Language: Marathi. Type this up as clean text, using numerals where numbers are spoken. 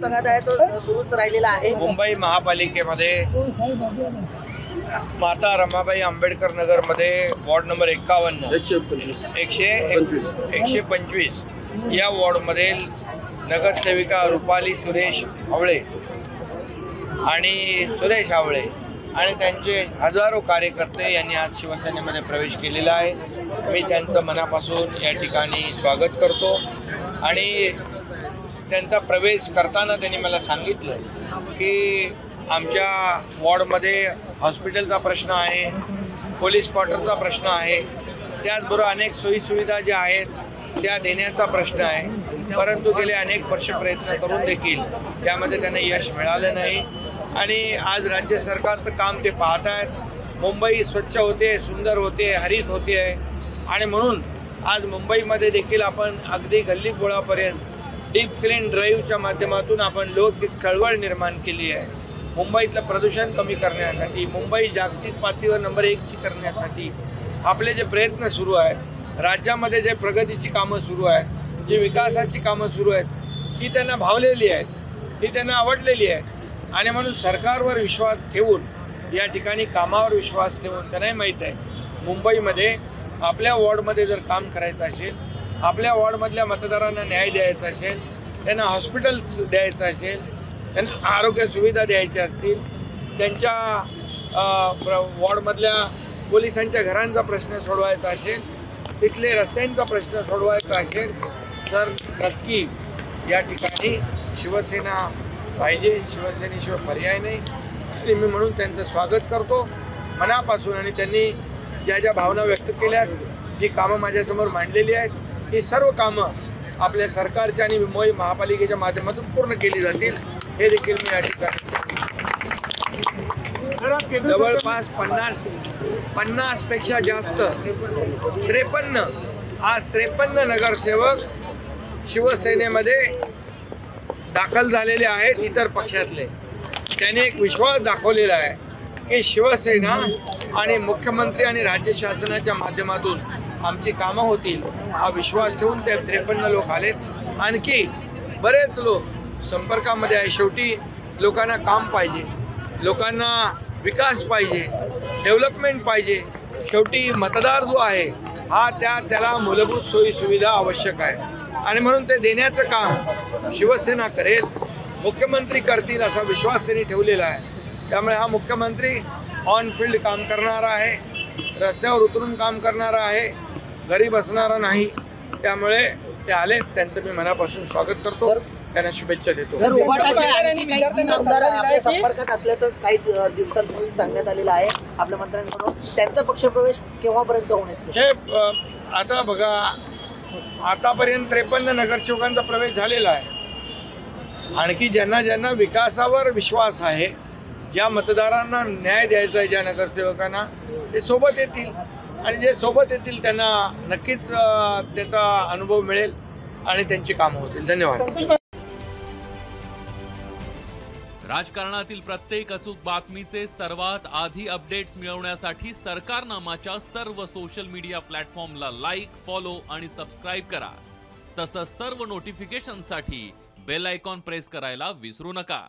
तगादा आहे तो सुरूच राहिलेला आहे। मुंबई महापालिकेमध्ये माता रमाबाई आंबेडकर नगरमध्ये वॉर्ड नंबर 51 125 या वॉर्डमधील नगरसेविका रुपाली सुरेश आवळे आणि सुरेश आवळे आणि त्यांचे हजारो कार्यकर्ते यांनी आज शिवसेनेमध्ये प्रवेश केलेला आहे। मी त्यांचं मनापासून या ठिकाणी स्वागत करतो आणि त्यांचा प्रवेश करताना त्यांनी मला सांगितलं की आमच्या वॉर्डमध्ये हॉस्पिटलचा प्रश्न आहे, पोलीस क्वार्टरचा प्रश्न आहे, त्याचबरोबर अनेक सोयीसुविधा ज्या आहेत त्या देण्याचा प्रश्न आहे, परंतु गेले अनेक वर्ष प्रयत्न करून देखील त्यामध्ये त्यांना यश मिळालं नाही आणि आज राज्य सरकारचं काम ते पाहत आहेत। मुंबई स्वच्छ होते, सुंदर होते, हरित होते आहे आणि म्हणून आज मुंबईमध्ये देखील आपण अगदी गल्लीबोळापर्यंत डीप क्लीन ड्राईव्हच्या माध्यमातून आपण लोक चळवळ निर्माण केली आहे। मुंबईतलं प्रदूषण कमी करण्यासाठी, मुंबई जागतिक पातळीवर नंबर 1 ची करण्यासाठी आपले जे प्रयत्न सुरू आहेत, राज्यामध्ये जे प्रगतीची कामं सुरू आहेत, जी विकासाची कामं सुरू आहेत, ती त्यांना भावलेली आहेत, ती त्यांना आवडलेली आहेत आणि म्हणून सरकारवर विश्वास ठेवून या ठिकाणी कामावर विश्वास ठेवून त्यांनाही माहीत आहे मुंबईमध्ये आपल्या वॉर्डमध्ये जर काम करायचं असेल, आपल्या वॉर्डमधल्या मतदारांना न्याय द्यायचा असेल, त्यांना हॉस्पिटल द्यायचं असेल, त्यांना आरोग्य सुविधा द्यायच्या असतील, त्यांच्या वॉर्डमधल्या पोलिसांच्या घरांचा प्रश्न सोडवायचा असेल, तिथले रस्त्यांचा प्रश्न सोडवायचा असेल तर नक्की या ठिकाणी शिवसेना पाहिजे, शिवसेनेशिवाय पर्याय नाही आणि मी म्हणून त्यांचं स्वागत करतो मनापासून। आणि त्यांनी ज्या ज्या भावना व्यक्त केल्या, जी कामं माझ्यासमोर मांडलेली आहेत, ही सर्व कामं आपल्या सरकारच्या आणि मुंबई महापालिकेच्या माध्यमातून पूर्ण केली जातील हे देखील मी या ठिकाणी जवळपास 50 पेक्षा जास्त 53 नगरसेवक शिवसेनेमध्ये दाखल झालेले आहेत इतर पक्षातले। त्याने एक विश्वास दाखवलेला आहे की शिवसेना आणि मुख्यमंत्री आणि राज्य शासनाच्या माध्यमातून आमची कामं होतील हा विश्वास ठेवून ते 53 लोक आलेत। आणखी बरेच लोक संपर्कामध्ये आहे। शेवटी लोकांना काम पाहिजे, लोकांना विकास पाहिजे, डेव्हलपमेंट पाहिजे। शेवटी मतदार जो आहे हा त्याला मूलभूत सोयी सुविधा आवश्यक आहे आणि म्हणून ते देण्याचं काम शिवसेना करेल, मुख्यमंत्री करतील असा विश्वास त्यांनी ठेवलेला आहे। त्यामुळे हा मुख्यमंत्री ऑन फील्ड काम करणारा आहे, रस्त्यावर उतरून काम करणारा आहे, घरी बसणारा नाही। त्यामुळे ते आले, त्यांचं मी मनापासून स्वागत करतो, त्यांना शुभेच्छा देतो। आपल्या संपर्कात असल्याचं काही दिवसांपूर्वी सांगण्यात आलेलं आहे आपल्या मंत्र्यांकडून, त्यांचा पक्षप्रवेश केव्हापर्यंत होण्यात? हे आता बघा, आतापर्यंत 53 नगरसेवकांचा प्रवेश झालेला आहे। आणखी ज्यांना ज्यांना विकासावर विश्वास आहे, ज्या मतदारांना न्याय द्यायचा आहे, ज्या नगरसेवकांना, ते सोबत येतील आणि जे सोबत येतील त्यांना नक्कीच त्याचा अनुभव मिळेल आणि त्यांची कामं होतील। धन्यवाद। राजकारणातील प्रत्येक अचूक बातमीचे सर्वात आधी अपडेट्स मिळवण्यासाठी सरकारनामाच्या सर्व सोशल मीडिया प्लॅटफॉर्मला लाईक, फॉलो आणि सबस्क्राईब करा। तसंच सर्व नोटिफिकेशनसाठी बेल आयकॉन प्रेस करायला विसरू नका।